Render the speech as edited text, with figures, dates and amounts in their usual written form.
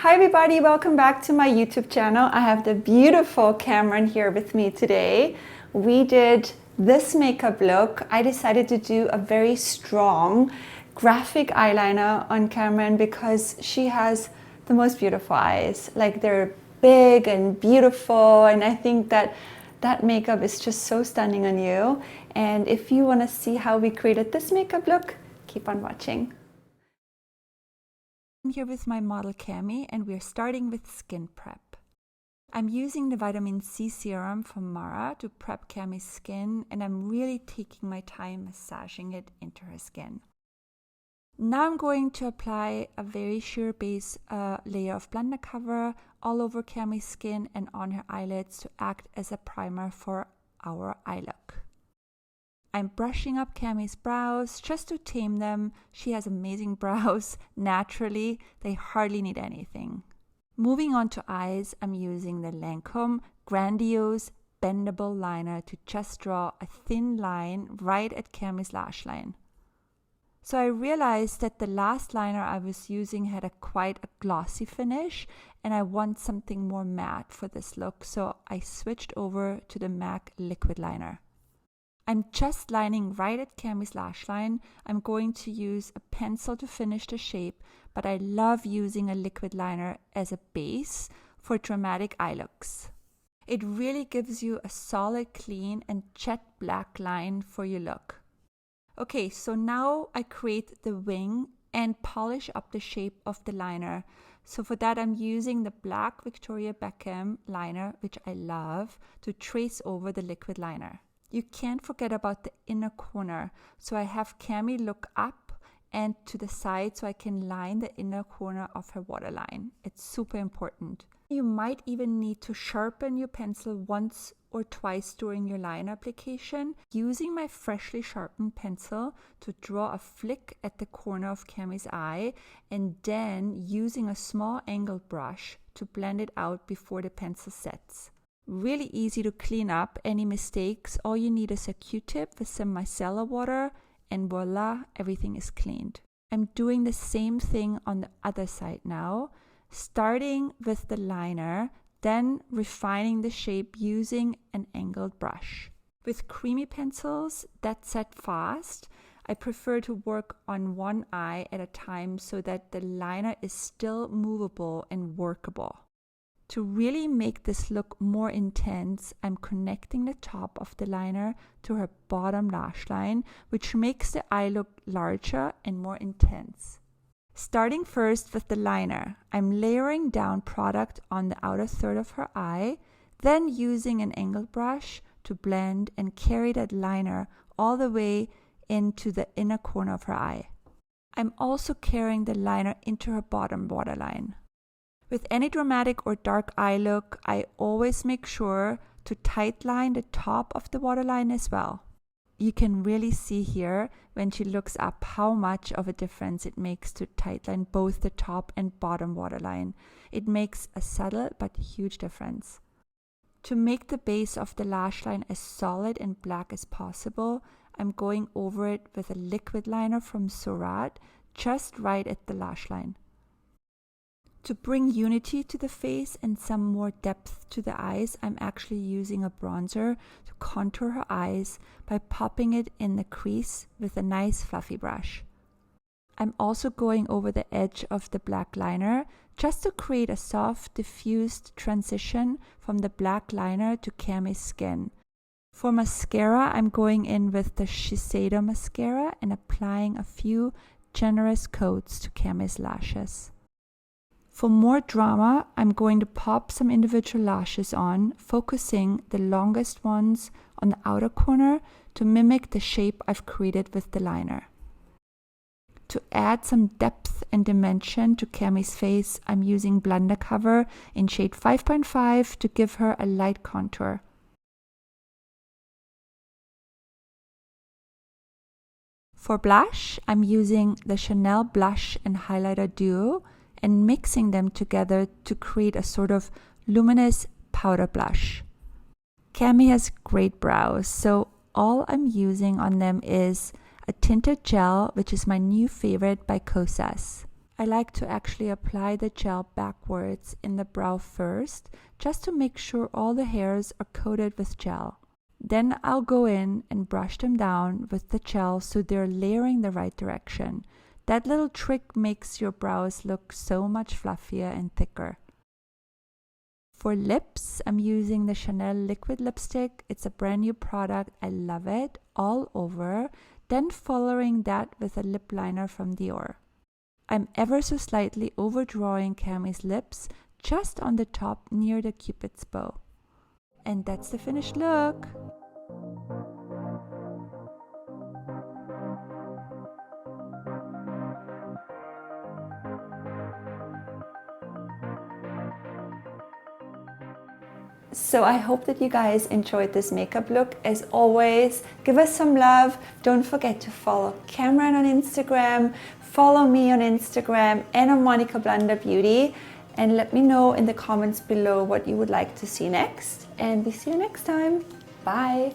Hi everybody, welcome back to my YouTube channel. I have the beautiful Cameron here with me today. We did this makeup look. I decided to do a very strong graphic eyeliner on Cameron because she has the most beautiful eyes. Like, they're big and beautiful, and I think that makeup is just so stunning on you. And if you want to see how we created this makeup look, keep on watching. I'm here with my model Cami, and we're starting with skin prep. I'm using the vitamin C serum from Mara to prep Cami's skin, and I'm really taking my time massaging it into her skin. Now I'm going to apply a very sheer base layer of Blunder Cover all over Cami's skin and on her eyelids to act as a primer for our eye look. I'm brushing up Cami's brows just to tame them. She has amazing brows. Naturally, they hardly need anything. Moving on to eyes, I'm using the Lancome Grandiose Bendable Liner to just draw a thin line right at Cami's lash line. So I realized that the last liner I was using had quite a glossy finish, and I want something more matte for this look, so I switched over to the MAC Liquid Liner. I'm just lining right at Cami's lash line. I'm going to use a pencil to finish the shape, but I love using a liquid liner as a base for dramatic eye looks. It really gives you a solid, clean and jet black line for your look. Okay, so now I create the wing and polish up the shape of the liner. So for that, I'm using the black Victoria Beckham liner, which I love, to trace over the liquid liner. You can't forget about the inner corner, so I have Cami look up and to the side so I can line the inner corner of her waterline. It's super important. You might even need to sharpen your pencil once or twice during your line application, using my freshly sharpened pencil to draw a flick at the corner of Cami's eye, and then using a small angled brush to blend it out before the pencil sets. Really easy to clean up any mistakes. All you need is a Q-tip with some micellar water, and voila, everything is cleaned. I'm doing the same thing on the other side now, starting with the liner, then refining the shape using an angled brush. With creamy pencils that set fast, I prefer to work on one eye at a time so that the liner is still movable and workable. To really make this look more intense, I'm connecting the top of the liner to her bottom lash line, which makes the eye look larger and more intense. Starting first with the liner, I'm layering down product on the outer third of her eye, then using an angled brush to blend and carry that liner all the way into the inner corner of her eye. I'm also carrying the liner into her bottom waterline. With any dramatic or dark eye look, I always make sure to tightline the top of the waterline as well. You can really see here when she looks up how much of a difference it makes to tightline both the top and bottom waterline. It makes a subtle but huge difference. To make the base of the lash line as solid and black as possible, I'm going over it with a liquid liner from Surat, just right at the lash line. To bring unity to the face and some more depth to the eyes, I'm actually using a bronzer to contour her eyes by popping it in the crease with a nice fluffy brush. I'm also going over the edge of the black liner just to create a soft, diffused transition from the black liner to Cami's skin. For mascara, I'm going in with the Shiseido mascara and applying a few generous coats to Cami's lashes. For more drama, I'm going to pop some individual lashes on, focusing the longest ones on the outer corner to mimic the shape I've created with the liner. To add some depth and dimension to Cami's face, I'm using Blunder Cover in shade 5.5 to give her a light contour. For blush, I'm using the Chanel Blush and Highlighter Duo and mixing them together to create a sort of luminous powder blush. Cami has great brows, so all I'm using on them is a tinted gel, which is my new favorite by Kosas. I like to actually apply the gel backwards in the brow first, just to make sure all the hairs are coated with gel. Then I'll go in and brush them down with the gel so they're layering the right direction. That little trick makes your brows look so much fluffier and thicker. For lips, I'm using the Chanel liquid lipstick. It's a brand new product. I love it all over. Then following that with a lip liner from Dior. I'm ever so slightly overdrawing Cami's lips just on the top near the Cupid's bow. And that's the finished look. So I hope that you guys enjoyed this makeup look. As always, give us some love. Don't forget to follow Cameron on Instagram, follow me on Instagram and on Monika Blunder Beauty, and let me know in the comments below what you would like to see next. And we see you next time. Bye.